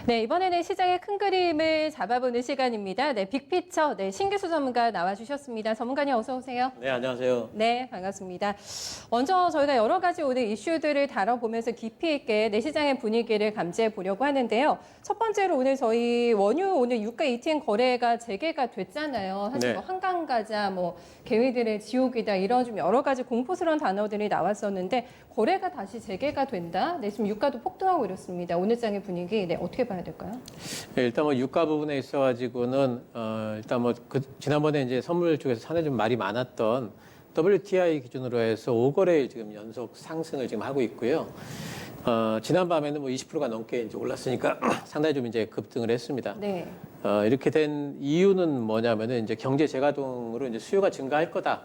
네, 이번에는 시장의 큰 그림을 잡아보는 시간입니다. 네, 빅피처, 네, 신기수 전문가 나와주셨습니다. 전문가님 어서 오세요. 네, 안녕하세요. 네, 반갑습니다. 먼저 저희가 여러 가지 오늘 이슈들을 다뤄보면서 깊이 있게 내 시장의 분위기를 감지해 보려고 하는데요. 첫 번째로 오늘 저희 원유 오늘 유가 ETN 거래가 재개가 됐잖아요. 사실 네. 뭐 한강가자, 뭐 개미들의 지옥이다 이런 좀 여러 가지 공포스러운 단어들이 나왔었는데 거래가 다시 재개가 된다. 네, 지금 유가도 폭등하고 이렇습니다. 오늘 장의 분위기 네, 어떻게 봐야 될까요? 네, 일단 뭐 유가 부분에 있어가지고는 일단 뭐 지난번에 이제 선물 쪽에서 상당히 좀 말이 많았던 WTI 기준으로 해서 5거래일 지금 연속 상승을 지금 하고 있고요. 지난밤에는 뭐 20%가 넘게 이제 올랐으니까 상당히 좀 이제 급등을 했습니다. 네. 이렇게 된 이유는 뭐냐면은 이제 경제 재가동으로 이제 수요가 증가할 거다.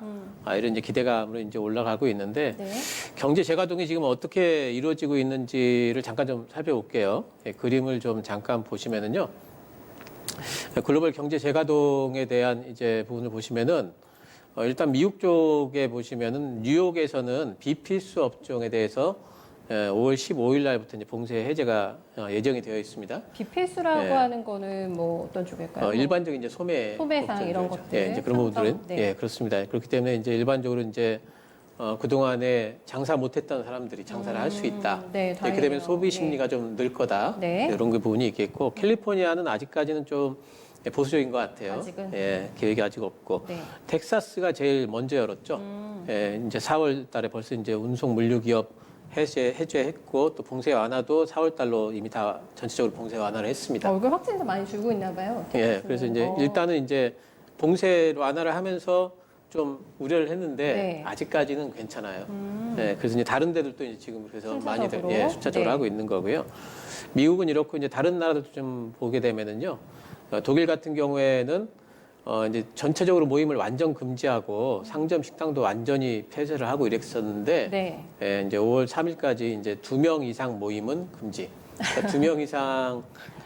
이런 이제 기대감으로 이제 올라가고 있는데 네. 경제 재가동이 지금 어떻게 이루어지고 있는지를 잠깐 좀 살펴볼게요. 그림을 좀 잠깐 보시면은요. 글로벌 경제 재가동에 대한 이제 부분을 보시면은 일단 미국 쪽에 보시면은 뉴욕에서는 비필수 업종에 대해서 5월 15일 날부터 이제 봉쇄 해제가 예정이 되어 있습니다. 비필수라고 예. 하는 거는 뭐 어떤 쪽일까요? 일반적인 이제 소매상 이런 것들. 예, 이제 그런 부분들은 네. 예, 그렇습니다. 그렇기 때문에 이제 일반적으로 이제 그동안에 장사 못했던 사람들이 장사를 할 수 있다. 네, 이렇게 다행이네요. 되면 소비 심리가 좀 늘 거다. 네. 이런 그 부분이 있겠고 캘리포니아는 아직까지는 좀 보수적인 것 같아요. 아직은? 예, 계획이 아직 없고. 네. 텍사스가 제일 먼저 열었죠. 예, 이제 4월 달에 벌써 이제 운송 물류 기업 해제했고 또 봉쇄 완화도 4월 달로 이미 다 전체적으로 봉쇄 완화를 했습니다. 얼굴 확진자 많이 줄고 있나 봐요. 예, 그래서 이제 일단은 이제 봉쇄 완화를 하면서 좀 우려를 했는데 네. 아직까지는 괜찮아요. 예, 그래서 이제 다른 데들도 이제 지금 그래서 많이들 순차적으로? 순차적으로 네. 하고 있는 거고요. 미국은 이렇고 이제 다른 나라들도 좀 보게 되면은요. 독일 같은 경우에는 이제 전체적으로 모임을 완전 금지하고 상점 식당도 완전히 폐쇄를 하고 이랬었는데 네. 예, 이제 5월 3일까지 이제 2명 이상 모임은 금지. 그러니까 2명 이상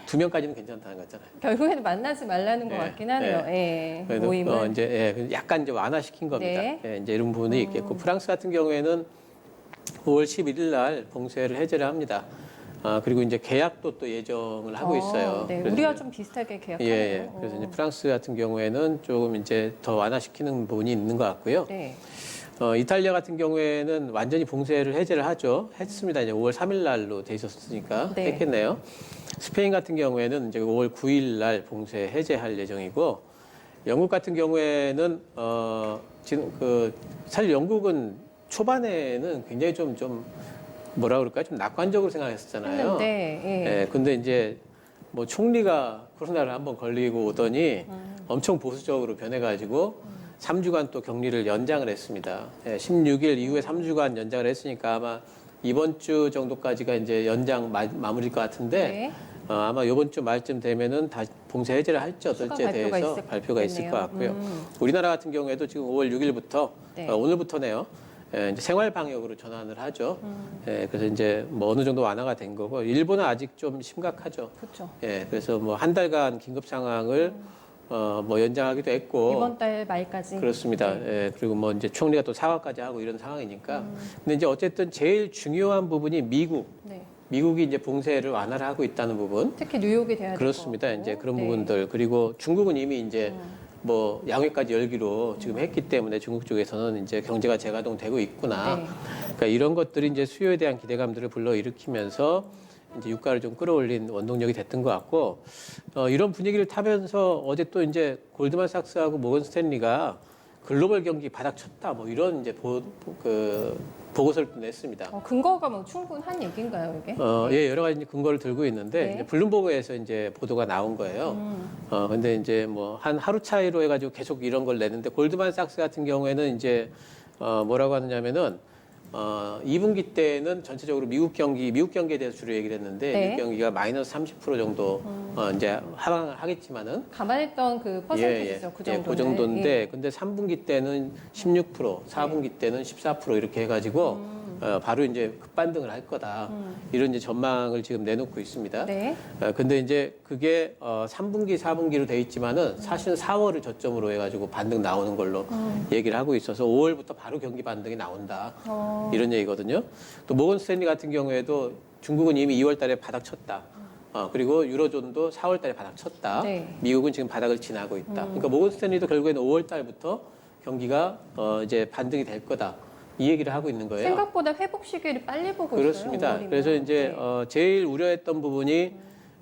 2명까지는 괜찮다는 거잖아요. 결국에는 만나지 말라는 것 네, 같긴 하네요. 예. 그래도 모임을. 이제 예, 약간 이제 완화시킨 겁니다. 네. 예, 이제 이런 부분이 있겠고 프랑스 같은 경우에는 5월 11일 날 봉쇄를 해제를 합니다. 그리고 이제 계약도 또 예정을 하고 있어요. 네. 그래서 우리가 이제 좀 비슷하게 예, 계약하네요. 예. 그래서 이제 프랑스 같은 경우에는 조금 이제 더 완화시키는 부분이 있는 것 같고요. 네. 이탈리아 같은 경우에는 완전히 봉쇄를 해제를 하죠. 했습니다. 이제 5월 3일 날로 돼 있었으니까 네. 했겠네요. 스페인 같은 경우에는 이제 5월 9일 날 봉쇄 해제할 예정이고, 영국 같은 경우에는 지금 사실 영국은 초반에는 굉장히 좀 뭐라 그럴까 좀 낙관적으로 생각했었잖아요. 했는데, 예. 예, 근데 이제 뭐 총리가 코로나를 한번 걸리고 오더니 엄청 보수적으로 변해가지고 3주간 또 격리를 연장을 했습니다. 예, 16일 이후에 3주간 연장을 했으니까 아마 이번 주 정도까지가 이제 연장 마무리일 것 같은데 네. 아마 이번 주 말쯤 되면은 다시 봉쇄 해제를 할지 어떨지에 발표가 대해서 있을 발표가 있을 거겠네요. 것 같고요. 우리나라 같은 경우에도 지금 5월 6일부터 네. 오늘부터네요. 예, 이제 생활 방역으로 전환을 하죠. 예, 그래서 이제 뭐 어느 정도 완화가 된 거고 일본은 아직 좀 심각하죠. 그렇죠. 예, 그래서 뭐 한 달간 긴급 상황을 뭐 연장하기도 했고 이번 달 말까지. 그렇습니다. 네. 예, 그리고 뭐 이제 총리가 또 사과까지 하고 이런 상황이니까. 근데 이제 어쨌든 제일 중요한 부분이 네. 미국이 이제 봉쇄를 완화를 하고 있다는 부분. 특히 뉴욕이 돼야 될것 그렇습니다. 같고. 이제 그런 네. 부분들 그리고 중국은 이미 이제 뭐 양회까지 열기로 지금 했기 때문에 중국 쪽에서는 이제 경제가 재가동되고 있구나. 네. 그러니까 이런 것들이 이제 수요에 대한 기대감들을 불러일으키면서 이제 유가를 좀 끌어올린 원동력이 됐던 것 같고 이런 분위기를 타면서 어제 또 이제 골드만삭스하고 모건 스탠리가 글로벌 경기 바닥 쳤다 뭐 이런 이제 보고서를 또 냈습니다. 근거가 뭐 충분한 얘기인가요, 이게? 예, 여러 가지 이제 근거를 들고 있는데 네. 이제 블룸버그에서 이제 보도가 나온 거예요. 근데 이제 뭐 한 하루 차이로 해가지고 계속 이런 걸 내는데 골드만삭스 같은 경우에는 이제 뭐라고 하느냐면은 2분기 때는 전체적으로 미국 경기에 대해서 주로 얘기를 했는데 네. 미국 경기가 마이너스 30% 정도 이제 하방을 하겠지만은 감안했던 그 퍼센티지죠, 그 정도는. 그 정도인데 예. 근데 3분기 때는 16%, 4분기 때는 14% 이렇게 해가지고 바로 이제 급반등을 할 거다. 이런 이제 전망을 지금 내놓고 있습니다. 네. 근데 이제 그게 3분기, 4분기로 돼 있지만은 사실은 4월을 저점으로 해가지고 반등 나오는 걸로 얘기를 하고 있어서 5월부터 바로 경기 반등이 나온다. 이런 얘기거든요. 또 모건 스탠리 같은 경우에도 중국은 이미 2월 달에 바닥 쳤다. 그리고 유로존도 4월 달에 바닥 쳤다. 네. 미국은 지금 바닥을 지나고 있다. 그러니까 모건 스탠리도 결국에는 5월 달부터 경기가 이제 반등이 될 거다. 이 얘기를 하고 있는 거예요. 생각보다 회복 시기를 빨리 보고 그렇습니다. 있어요. 5월이면. 그래서 이제 네. 제일 우려했던 부분이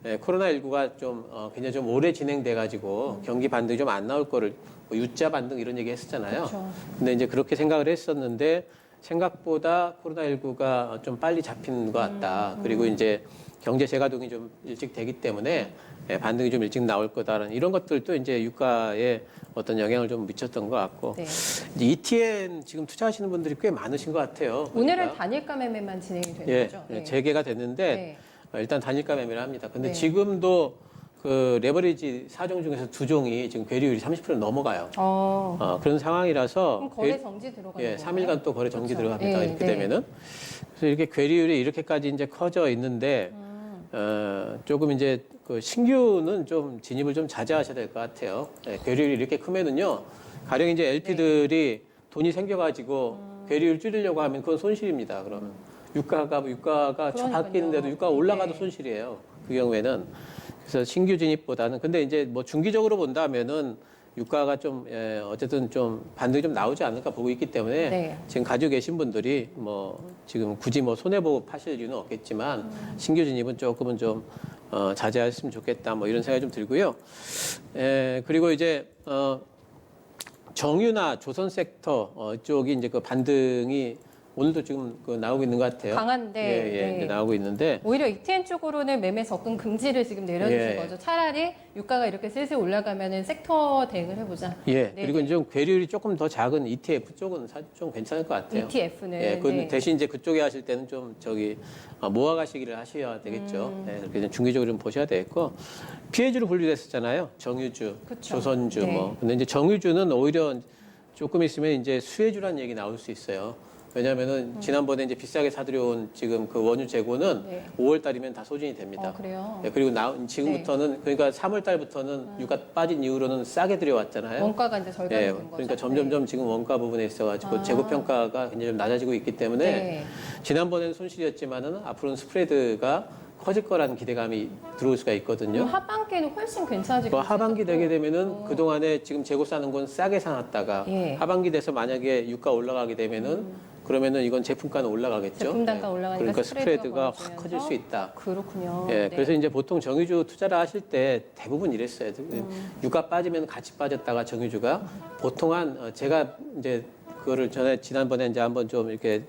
코로나19가 좀 굉장히 좀 오래 진행돼 가지고 경기 반등이 좀 안 나올 거를 뭐 U자 반등 이런 얘기 했었잖아요. 그렇죠. 근데 이제 그렇게 생각을 했었는데 생각보다 코로나19가 좀 빨리 잡히는 것 같다. 그리고 이제 경제 재가동이 좀 일찍 되기 때문에 반등이 좀 일찍 나올 거다라는 이런 것들도 이제 유가에 어떤 영향을 좀 미쳤던 것 같고 네. 이제 ETN 지금 투자하시는 분들이 꽤 많으신 것 같아요. 오늘은 보니까. 단일가 매매만 진행이 되는 예, 거죠? 예, 재개가 됐는데 네. 일단 단일가 매매를 합니다. 근데 네. 지금도 그 레버리지 4종 중에서 2종이 지금 괴리율이 30% 넘어가요. 그런 상황이라서 그럼 거래 정지 들어가는 예, 건가요? 3일간 또 거래 정지 그렇죠. 들어갑니다. 예, 이렇게 네. 되면은 그래서 이렇게 괴리율이 이렇게까지 이제 커져 있는데 조금 이제 그 신규는 좀 진입을 좀 자제하셔야 될 것 같아요. 예, 괴리율이 이렇게 크면은요, 가령 이제 LP들이 돈이 생겨가지고 괴리율 줄이려고 하면 그건 손실입니다. 그러면 유가가 그러니까요. 바뀌는데도 유가가 올라가도 네. 손실이에요. 그 경우에는 그래서 신규 진입보다는 근데 이제 뭐 중기적으로 본다면은 유가가 좀 어쨌든 좀 반등이 좀 나오지 않을까 보고 있기 때문에 네. 지금 가지고 계신 분들이 뭐 지금 굳이 뭐 손해 보고 파실 이유는 없겠지만 신규 진입은 조금은 좀 자제하셨으면 좋겠다 뭐 이런 생각이 좀 들고요. 그리고 이제 정유나 조선 섹터 쪽이 이제 그 반등이 오늘도 지금 그 나오고 있는 것 같아요. 강한데 네. 이제 나오고 있는데 오히려 ETN 쪽으로는 매매 접근 금지를 지금 내려주신 예. 거죠. 차라리 유가가 이렇게 슬슬 올라가면은 섹터 대응을 해보자. 예, 네. 그리고 이제 좀 괴리율이 조금 더 작은 ETF 쪽은 좀 괜찮을 것 같아요. ETF는 예, 그 네. 대신 이제 그쪽에 하실 때는 좀 모아가시기를 하셔야 되겠죠. 네, 그렇게 좀 중기적으로 좀 보셔야 되겠고 피해주로 분류됐었잖아요. 정유주, 그쵸. 조선주 네. 뭐. 근데 이제 정유주는 오히려 조금 있으면 이제 수혜주라는 얘기 나올 수 있어요. 왜냐하면은 지난번에 이제 비싸게 사들여온 지금 그 원유 재고는 네. 5월 달이면 다 소진이 됩니다. 그래요. 예, 그리고 지금부터는 그러니까 3월 달부터는 유가 빠진 이후로는 싸게 들여왔잖아요. 원가가 이제 절감이 예, 된 거죠. 그러니까 점점점 지금 원가 부분에 있어가지고 재고 평가가 굉장히 좀 낮아지고 있기 때문에 네. 지난번에는 손실이었지만은 앞으로는 스프레드가 커질 거라는 기대감이 들어올 수가 있거든요. 그럼 하반기는 훨씬 괜찮아질 그 것 하반기 같아요. 되게 되면은 그 동안에 지금 재고 사는 건 싸게 사놨다가 예. 하반기 돼서 만약에 유가 올라가게 되면은 그러면은 이건 제품가는 올라가겠죠. 제품 단가 예. 올라가니까 그러니까 스프레드가 스프레드가 확 벌어지면서 커질 수 있다. 그렇군요. 예, 네. 그래서 이제 보통 정유주 투자를 하실 때 대부분 이랬어요. 유가 빠지면 같이 빠졌다가 정유주가 보통 제가 이제 그거를 지난번에 이제 한번 좀 이렇게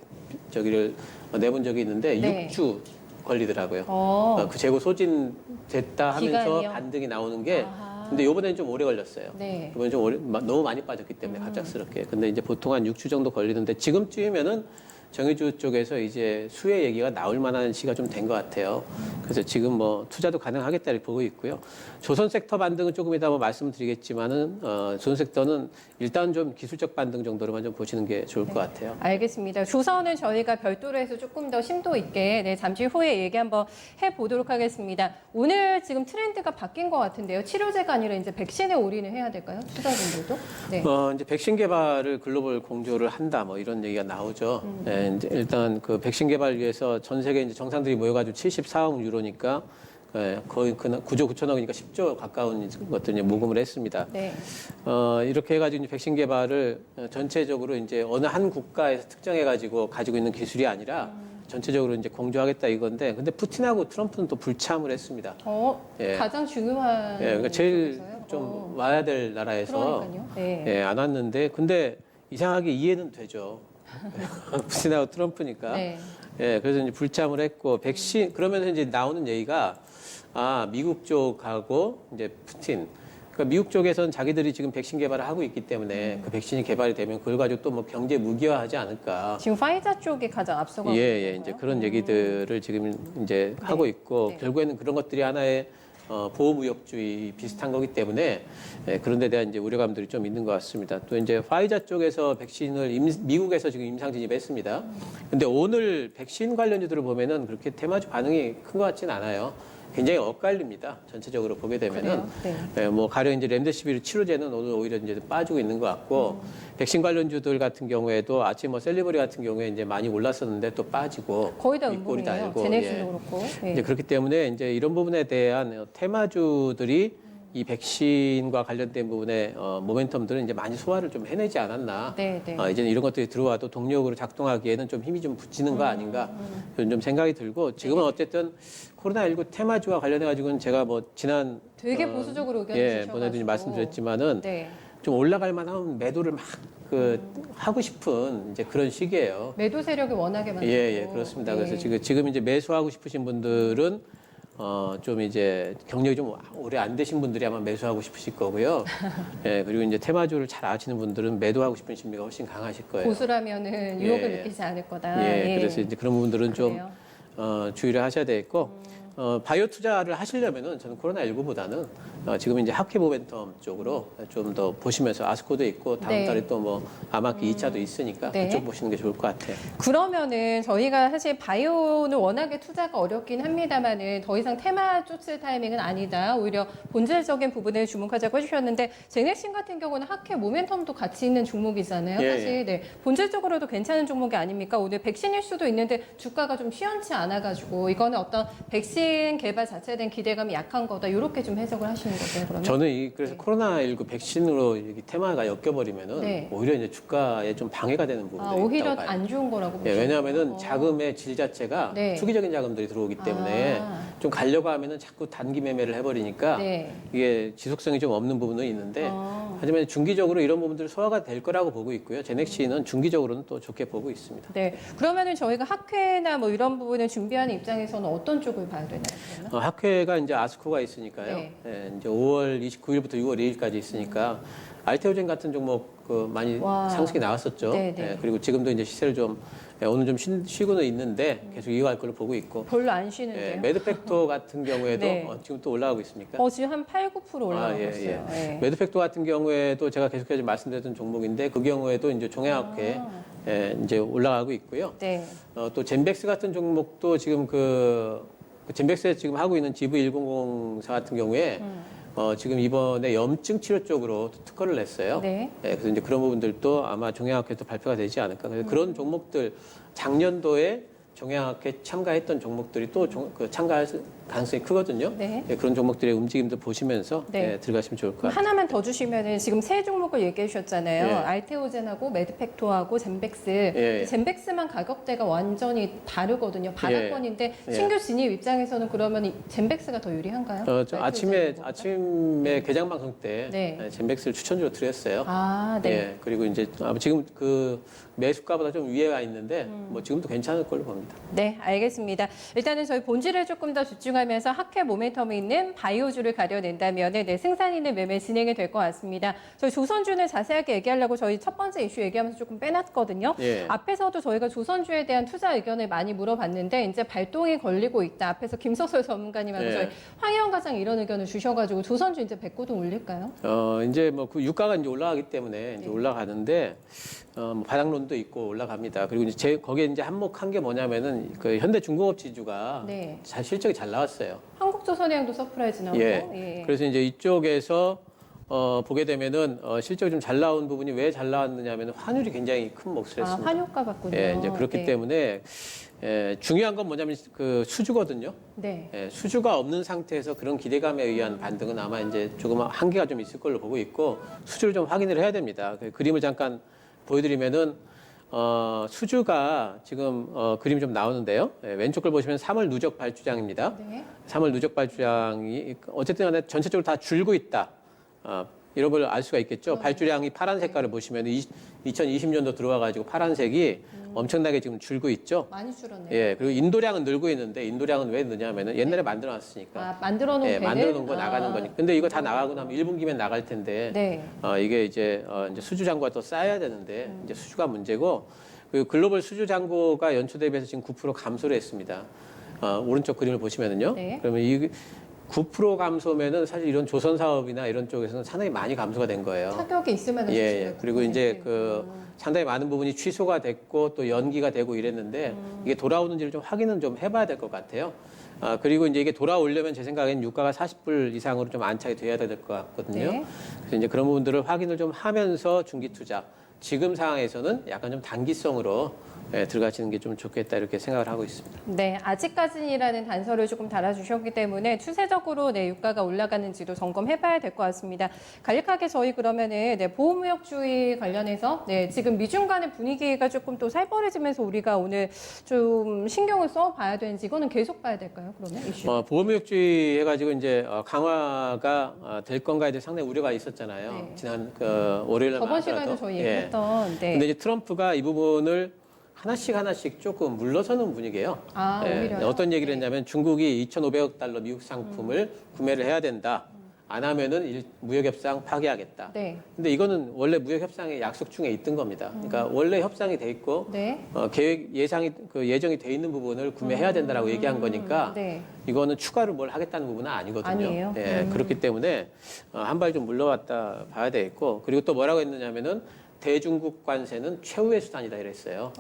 저기를 내본 적이 있는데 네. 6주 걸리더라고요. 그 재고 소진 됐다 하면서 기간이요? 반등이 나오는 게 아하. 근데 이번에는 좀 오래 걸렸어요. 네. 이번에 좀 너무 많이 빠졌기 때문에 갑작스럽게. 근데 이제 보통 한 6주 정도 걸리는데 지금쯤이면은 정유주 쪽에서 이제 수혜 얘기가 나올 만한 시기가 좀 된 것 같아요. 그래서 지금 뭐 투자도 가능하겠다 이렇게 보고 있고요. 조선 섹터 반등은 조금 이따 뭐 말씀드리겠지만은 조선 섹터는 일단 좀 기술적 반등 정도로만 좀 보시는 게 좋을 것 같아요. 알겠습니다. 조선은 저희가 별도로 해서 조금 더 심도 있게 잠시 후에 얘기 한번 해보도록 하겠습니다. 오늘 지금 트렌드가 바뀐 것 같은데요. 치료제가 아니라 이제 백신에 올인을 해야 될까요? 투자분들도? 네. 이제 백신 개발을 글로벌 공조를 한다 뭐 이런 얘기가 나오죠. 네, 이제 일단 그 백신 개발 위해서 전 세계 이제 정상들이 모여가지고 74억 유로니까 거의 9조 9천억이니까 10조 가까운 것들을 모금을 했습니다. 네. 이렇게 해가지고 이제 백신 개발을 전체적으로 이제 어느 한 국가에서 특정해가지고 가지고 있는 기술이 아니라 전체적으로 이제 공조하겠다 이건데, 근데 푸틴하고 트럼프는 또 불참을 했습니다. 예. 가장 중요한. 그러니까 제일 쪽에서요? 좀 와야 될 나라에서 그러니까요. 네. 예, 안 왔는데, 근데 이상하게 이해는 되죠. 푸틴하고 트럼프니까. 네. 예, 그래서 이제 불참을 했고, 백신, 그러면서 이제 나오는 얘기가, 미국 쪽하고 이제 푸틴. 그러니까 미국 쪽에서는 자기들이 지금 백신 개발을 하고 있기 때문에 그 백신이 개발이 되면 그걸 가지고 또 뭐 경제 무기화하지 않을까. 지금 파이자 쪽이 가장 앞서가고 예, 있는 이제 거예요? 그런 얘기들을 지금 이제 하고 있고, 네. 결국에는 그런 것들이 하나의 보호무역주의 비슷한 거기 때문에 그런 데 대한 이제 우려감들이 좀 있는 것 같습니다. 또 이제 파이자 쪽에서 백신을 미국에서 지금 임상 진입했습니다. 근데 오늘 백신 관련주들을 보면은 그렇게 테마주 반응이 큰 것 같지는 않아요. 굉장히 엇갈립니다. 전체적으로 보게 되면은. 그래요? 예, 뭐 가령 이제 렘데시비르 치료제는 오늘 오히려 이제 빠지고 있는 것 같고 백신 관련주들 같은 경우에도 아침 뭐 셀리버리 같은 경우에 이제 많이 올랐었는데 또 빠지고 거의 다 이 꼴이 다 음봉이에요. 알고, 제넥슨도 예. 그렇고. 네. 이제 그렇기 때문에 이제 이런 부분에 대한 테마주들이 이 백신과 관련된 부분에 모멘텀들은 이제 많이 소화를 좀 해내지 않았나. 네, 네. 이제는 이런 것들이 들어와도 동력으로 작동하기에는 좀 힘이 좀 붙이는 거 아닌가 그런 좀 생각이 들고 지금은 어쨌든 코로나19 테마주와 관련해 가지고는 제가 뭐 지난 되게 보수적으로 의견을 예, 주셔가지고. 번에도 말씀드렸지만은 네. 좀 올라갈 만한 매도를 막 하고 싶은 이제 그런 시기예요. 매도 세력이 워낙에 많고. 예, 그렇습니다. 네. 그래서 지금 이제 매수하고 싶으신 분들은 좀 이제 경력이 좀 오래 안 되신 분들이 아마 매수하고 싶으실 거고요. 예, 그리고 이제 테마주를 잘 아시는 분들은 매도하고 싶은 심리가 훨씬 강하실 거예요. 고수라면은 유혹을 예. 느끼지 않을 거다. 예, 그래서 이제 그런 부분들은 좀 그래요. 주의를 하셔야 되겠고, 바이오 투자를 하시려면은 저는 코로나19보다는 지금 이제 학회 모멘텀 쪽으로 좀 더 보시면서 아스코도 있고 다음 네. 달에 또 뭐 아마키 2차도 있으니까 네. 그쪽 보시는 게 좋을 것 같아요. 그러면은 저희가 사실 바이오는 워낙에 투자가 어렵긴 합니다만은 더 이상 테마 쫓을 타이밍은 아니다. 오히려 본질적인 부분을 주목하자고 해주셨는데 제넥신 같은 경우는 학회 모멘텀도 같이 있는 종목이잖아요. 예, 사실 네, 본질적으로도 괜찮은 종목이 아닙니까? 오늘 백신일 수도 있는데 주가가 좀 시원치 않아가지고 이거는 어떤 백신 개발 자체에 대한 기대감이 약한 거다. 이렇게 좀 해석을 하시는 거죠. 그러면 저는 그래서 네. 코로나19 백신으로 이 테마가 엮여버리면은 네. 오히려 이제 주가에 좀 방해가 되는 부분들이 오히려 있다고 봐요. 안 좋은 거라고 예, 보시는 왜냐하면은 거예요? 자금의 질 자체가 네. 투기적인 자금들이 들어오기 때문에 좀 가려고 하면은 자꾸 단기 매매를 해버리니까 네. 이게 지속성이 좀 없는 부분은 있는데 아. 하지만 중기적으로 이런 부분들이 소화가 될 거라고 보고 있고요. 제넥시는 중기적으로는 또 좋게 보고 있습니다. 네. 그러면은 저희가 학회나 뭐 이런 부분을 준비하는 입장에서는 어떤 쪽을 봐야 되나요? 그러면? 학회가 이제 아스코가 있으니까요. 네. 예, 이제 5월 29일부터 6월 2일까지 있으니까 알테오젠 같은 종목 많이 와. 상승이 나왔었죠. 네, 네. 예, 그리고 지금도 이제 시세를 좀 오늘 좀 쉬고는 있는데 계속 이어갈 걸로 보고 있고. 별로 안 예, 쉬는데요. 매드팩토 같은 경우에도 네. 지금 또 올라가고 있습니까? 지금 한 8, 9% 올라가고 예, 있어요. 네. 매드팩토 같은 경우에도 제가 계속해서 말씀드렸던 종목인데 그 경우에도 이제 종양학회 이제 올라가고 있고요. 네. 또 젠백스 같은 종목도 지금 그 젠백스에 지금 하고 있는 GV1004 같은 경우에 지금 이번에 염증 치료 쪽으로 특허를 냈어요. 네. 예, 그래서 이제 그런 부분들도 아마 종양학회도 발표가 되지 않을까. 그래서 그런 종목들 작년도에 종양학회 참가했던 종목들이 또 참가할 가능성이 크거든요. 네. 예, 그런 종목들의 움직임도 보시면서 네. 들어가시면 좋을 것 같아요. 하나만 더 주시면은 지금 세 종목을 얘기해 주셨잖아요. 예. 알테오젠하고 매드팩토하고 젠백스. 예. 젠백스만 가격대가 완전히 다르거든요. 바닥권인데 예. 신규 진입 입장에서는 그러면 이 젠백스가 더 유리한가요? 저 알테오젠하고? 아침에 개장 방송 때 네. 젠백스를 추천주로 드렸어요. 아, 네. 예, 그리고 이제 지금 그 매수가보다 좀 위에 와 있는데 뭐 지금도 괜찮을 걸로 봅니다. 네, 알겠습니다. 일단은 저희 본질을 조금 더 집중하면서 학회 모멘텀이 있는 바이오주를 가려낸다면 네, 승산 있는 매매 진행이 될 것 같습니다. 저희 조선주는 자세하게 얘기하려고 저희 첫 번째 이슈 얘기하면서 조금 빼놨거든요. 예. 앞에서도 저희가 조선주에 대한 투자 의견을 많이 물어봤는데 이제 발동이 걸리고 있다. 앞에서 김석설 전문가님하고 예. 저희 황혜원 과장 이런 의견을 주셔가지고 조선주 이제 100고등 올릴까요? 이제 뭐 그 유가가 이제 올라가기 때문에 이제 네. 올라가는데 뭐 바닥론도 있고 올라갑니다. 그리고 이제 거기에 이제 한몫한 게 뭐냐면은 그 현대중공업 지주가 네. 실적이 잘 나왔어요. 한국조선해양도 서프라이즈 나오고. 예. 그래서 이제 이쪽에서 보게 되면은 실적이 좀 잘 나온 부분이 왜 잘 나왔느냐면 환율이 굉장히 큰 몫을 했습니다. 환효가 같군요. 예, 이제 그렇기 네. 때문에 중요한 건 뭐냐면 그 수주거든요. 네. 수주가 없는 상태에서 그런 기대감에 의한 반등은 아마 이제 조금 한계가 좀 있을 걸로 보고 있고 수주를 좀 확인을 해야 됩니다. 그 그림을 잠깐 보여드리면은 수주가 지금 그림이 좀 나오는데요. 왼쪽 걸 보시면 3월 누적 발주량입니다. 네. 3월 누적 발주량이 어쨌든 간에 전체적으로 다 줄고 있다. 이런 걸 알 수가 있겠죠. 발주량이 파란 색깔을 보시면 2020년도 들어와가지고 파란색이 엄청나게 지금 줄고 있죠. 많이 줄었네요. 예, 그리고 인도량은 늘고 있는데 인도량은 왜 느냐면은 옛날에 만들어 놨으니까. 만들어 놓은 예, 배는? 만들어 놓은 거 나가는 거니까. 근데 이거 다 나가고 나면 1분기면 나갈 텐데. 네. 이게 이제 수주 잔고가 또 쌓여야 되는데 이제 수주가 문제고 그 글로벌 수주 잔고가 연초 대비해서 지금 9% 감소를 했습니다. 오른쪽 그림을 보시면은요. 네. 그러면 이 9% 감소면은 사실 이런 조선 사업이나 이런 쪽에서는 상당히 많이 감소가 된 거예요. 타격이 있으면 예. 그리고 이제 상당히 많은 부분이 취소가 됐고 또 연기가 되고 이랬는데 이게 돌아오는지를 좀 확인은 좀 해봐야 될 것 같아요. 그리고 이제 이게 돌아오려면 제 생각엔 유가가 40불 이상으로 좀 안착이 돼야 될 것 같거든요. 네. 그래서 이제 그런 부분들을 확인을 좀 하면서 중기 투자. 지금 상황에서는 약간 좀 단기성으로 들어가시는 게 좀 좋겠다 이렇게 생각을 하고 있습니다. 네, 아직까지라는 단서를 조금 달아주셨기 때문에 추세적으로 네, 유가가 올라가는지도 점검해봐야 될 것 같습니다. 간략하게 저희 그러면은 네, 보호무역주의 관련해서 네, 지금 미중 간의 분위기가 조금 또 살벌해지면서 우리가 오늘 좀 신경을 써봐야 되는지 이거는 계속 봐야 될까요? 그러면 이슈. 보호무역주의 해가지고 이제 강화가 될 건가에 대해 상당히 우려가 있었잖아요. 네. 지난 월요일날 저번 시간에도 저희 얘기했던 네. 근데 이제 트럼프가 이 부분을 하나씩 조금 물러서는 분위기예요. 오히려요? 어떤 얘기를 했냐면 중국이 2,500억 달러 미국 상품을 구매를 해야 된다. 안 하면은 무역협상 파기하겠다. 네. 근데 이거는 원래 무역협상의 약속 중에 있던 겁니다. 그러니까 원래 협상이 돼 있고 네. 예정이 돼 있는 부분을 구매해야 된다라고 얘기한 거니까 네. 이거는 추가로 뭘 하겠다는 부분은 아니거든요. 아니에요? 그렇기 때문에 한 발 좀 물러왔다 봐야 되겠고 그리고 또 뭐라고 했느냐면은 대중국 관세는 최후의 수단이다 이랬어요.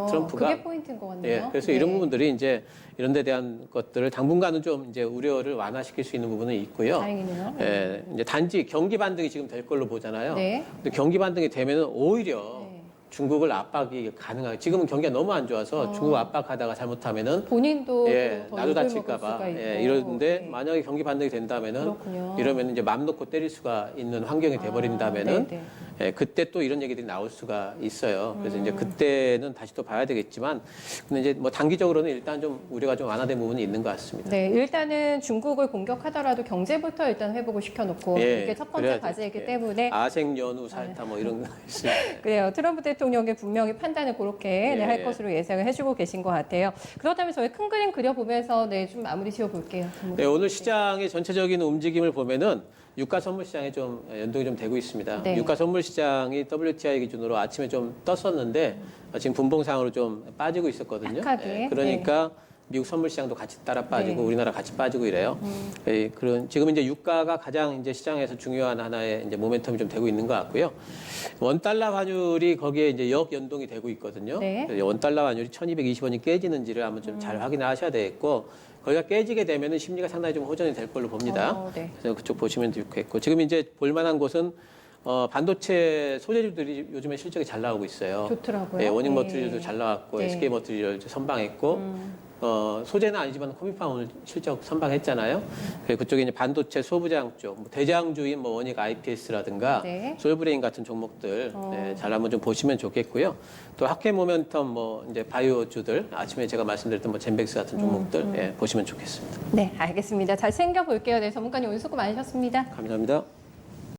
트럼프가 그게 포인트인 것 같네요. 그래서 네. 이런 부분들이 이제 이런 데 대한 것들을 당분간은 좀 이제 우려를 완화시킬 수 있는 부분은 있고요. 다행이네요. 이제 단지 경기 반등이 지금 될 걸로 보잖아요. 네. 근데 경기 반등이 되면은 오히려 중국을 압박이 가능하게 지금은 경기가 너무 안 좋아서 중국 압박하다가 잘못하면은 본인도 더 나도 욕을 다칠까 먹을 수가 봐 있고. 이러는데 네. 만약에 경기 반등이 된다면은 그렇군요. 이러면 이제 맘 놓고 때릴 수가 있는 환경이 돼 버린다면은 네. 그때 또 이런 얘기들이 나올 수가 있어요. 그래서 이제 그때는 다시 또 봐야 되겠지만 근데 이제 뭐 단기적으로는 일단 좀 우려가 좀 완화된 부분이 있는 것 같습니다. 네, 일단은 중국을 공격하더라도 경제부터 일단 회복을 시켜놓고 이게 첫 번째 그래야죠. 과제이기 때문에 아생 연후 살타 뭐 이런 거 있습니다. 그래요. 트럼프 대통령이 분명히 판단을 그렇게 네, 할 것으로 예상을 해주고 계신 것 같아요. 그렇다면 저희 큰 그림 그려보면서 네, 좀 마무리 지어볼게요. 네, 오늘 시장의 전체적인 움직임을 보면은 유가 선물 시장에 좀 연동이 좀 되고 있습니다. 네. 유가 선물 시장이 WTI 기준으로 아침에 좀 떴었는데 지금 분봉상으로 좀 빠지고 있었거든요. 약하게. 그러니까 미국 선물 시장도 같이 따라 빠지고 네. 우리나라 같이 빠지고 이래요. 지금 이제 유가가 가장 이제 시장에서 중요한 하나의 이제 모멘텀이 좀 되고 있는 것 같고요. 원 달러 환율이 거기에 이제 역연동이 되고 있거든요. 네. 그래서 원 달러 환율이 1,220원이 깨지는지를 한번 좀 잘 확인하셔야 되겠고 거기가 깨지게 되면은 심리가 상당히 좀 호전이 될 걸로 봅니다. 네. 그래서 그쪽 보시면 좋겠고 지금 이제 볼만한 곳은 반도체 소재주들이 요즘에 실적이 잘 나오고 있어요. 좋더라고요. 네, 워닝 네. 머티리얼도 잘 나왔고 네. SK 머티리얼 선방했고 소재는 아니지만 코미파 오늘 실적 선방했잖아요. 그리고 그쪽에 이제 반도체 소부장 쪽, 뭐 대장주인 뭐 원익 IPS라든가 네. 솔브레인 같은 종목들 잘 한번 좀 보시면 좋겠고요. 또 학회 모멘텀 뭐 이제 바이오주들 아침에 제가 말씀드렸던 뭐 젠백스 같은 종목들 보시면 좋겠습니다. 네, 알겠습니다. 잘 챙겨볼게요. 네, 전문가님 오늘 수고 많으셨습니다. 감사합니다.